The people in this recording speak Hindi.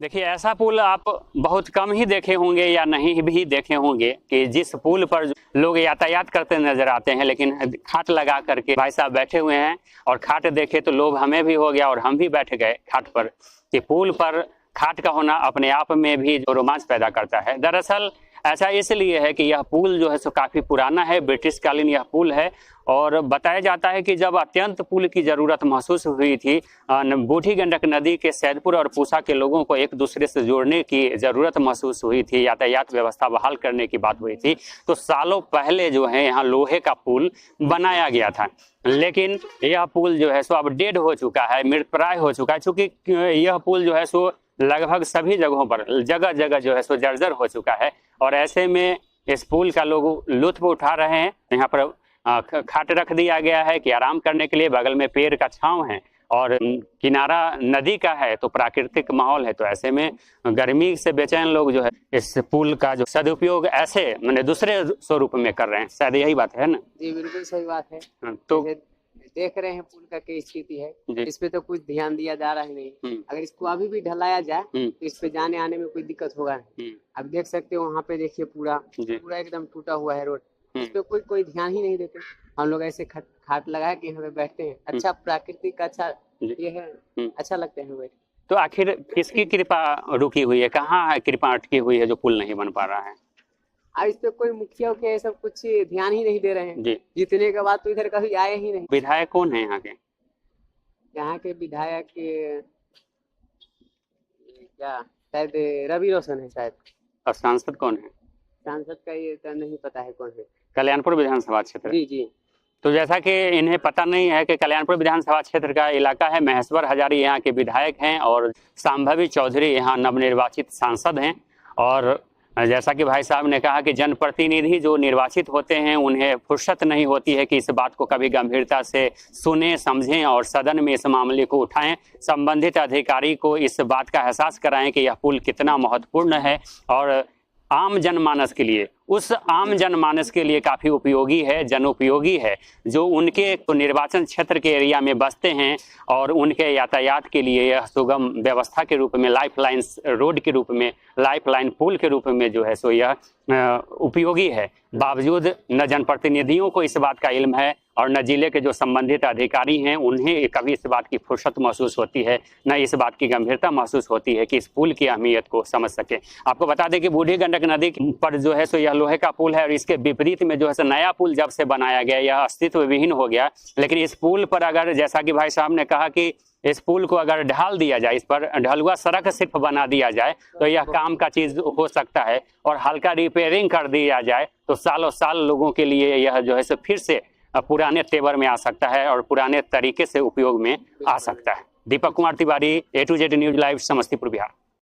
देखिए, ऐसा पुल आप बहुत कम ही देखे होंगे या नहीं भी देखे होंगे कि जिस पुल पर लोग यातायात करते नजर आते हैं, लेकिन खाट लगा करके भाई साहब बैठे हुए हैं और खाट देखे तो लोभ हमें भी हो गया और हम भी बैठ गए खाट पर। कि पुल पर खाट का होना अपने आप में भी जो रोमांच पैदा करता है। दरअसल ऐसा इसलिए है कि यह पुल जो है सो काफ़ी पुराना है, ब्रिटिश कालीन यह पुल है। और बताया जाता है कि जब अत्यंत पुल की ज़रूरत महसूस हुई थी, बूढ़ी गंडक नदी के सैदपुर और पूसा के लोगों को एक दूसरे से जोड़ने की ज़रूरत महसूस हुई थी, यातायात व्यवस्था बहाल करने की बात हुई थी, तो सालों पहले जो है यहाँ लोहे का पुल बनाया गया था। लेकिन यह पुल जो है सो अब डेड हो चुका है, मृतप्राय हो चुका है, चूँकि यह पुल जो है सो लगभग सभी जगहों पर जगह जगह जो है सो जर्जर हो चुका है। और ऐसे में इस पुल का लोग लुत्फ उठा रहे हैं। यहाँ पर खाट रख दिया गया है कि आराम करने के लिए, बगल में पेड़ का छांव है और किनारा नदी का है, तो प्राकृतिक माहौल है। तो ऐसे में गर्मी से बेचैन लोग जो है इस पुल का जो सदुपयोग ऐसे मैंने दूसरे स्वरूप में कर रहे हैं। शायद यही बात है ना? जी बिल्कुल सही बात है। तो देख रहे हैं पुल का क्या स्थिति है, इस पे तो कुछ ध्यान दिया जा रहा है नहीं। अगर इसको अभी भी ढलाया जाए तो इस पे जाने आने में कोई दिक्कत होगा नहीं। अब देख सकते हो वहाँ पे देखिए पूरा एकदम टूटा हुआ है रोड, इस पे कोई ध्यान ही नहीं देते। हम लोग ऐसे खाट लगा के यहाँ पे बैठते हैं, अच्छा प्राकृतिक अच्छा ये है, अच्छा लगता है बैठ। तो आखिर किसकी कृपा रुकी हुई है, कहाँ कृपा अटकी हुई है जो पुल नहीं बन पा रहा है? अब इस पे कोई मुखिया उखिया ये सब कुछ ध्यान ही नहीं दे रहे हैं। जीतने के बाद तो इधर कभी आए ही नहीं। विधायक कौन है यहाँ के? यहाँ के विधायक क्या शायद रवि रोशन है शायद। और सांसद कौन है? सांसद का ये तो नहीं पता है कौन है। कल्याणपुर विधानसभा क्षेत्र। जी जी। तो जैसा कि इन्हें पता नहीं है कि कल्याणपुर विधानसभा क्षेत्र का इलाका है, महेश्वर हजारी यहाँ के विधायक हैं और संभवी चौधरी यहाँ नवनिर्वाचित सांसद हैं। और जैसा कि भाई साहब ने कहा कि जनप्रतिनिधि जो निर्वाचित होते हैं उन्हें फुर्सत नहीं होती है कि इस बात को कभी गंभीरता से सुने, समझें और सदन में इस मामले को उठाएं, संबंधित अधिकारी को इस बात का एहसास कराएं कि यह पुल कितना महत्वपूर्ण है और आम जनमानस के लिए, उस आम जनमानस के लिए काफ़ी उपयोगी है, जनोपयोगी है, जो उनके निर्वाचन क्षेत्र के एरिया में बसते हैं और उनके यातायात के लिए यह सुगम व्यवस्था के रूप में, लाइफलाइन रोड के रूप में, लाइफलाइन पुल के रूप में जो है सो यह उपयोगी है। बावजूद न जनप्रतिनिधियों को इस बात का इल्म है और न जिले के जो संबंधित अधिकारी हैं उन्हें कभी इस बात की फुर्सत महसूस होती है, न इस बात की गंभीरता महसूस होती है कि इस पुल की अहमियत को समझ सके। आपको बता दें कि बूढ़ी गंडक नदी पर जो है सो यह लोहे का पुल है और इसके विपरीत में जो है सो नया पुल जब से बनाया गया यह अस्तित्व विहीन हो गया। लेकिन इस पुल पर अगर, जैसा कि भाई साहब ने कहा कि इस पुल को अगर ढाल दिया जाए, इस पर ढलुआ सड़क सिर्फ बना दिया जाए तो यह काम का चीज हो सकता है। और हल्का रिपेयरिंग कर दिया जाए तो सालों साल लोगों के लिए यह जो है सो फिर से पुराने तेवर में आ सकता है और पुराने तरीके से उपयोग में आ सकता है। Deepak Kumar Tiwari, A to Z news live, Samastipur, Bihar.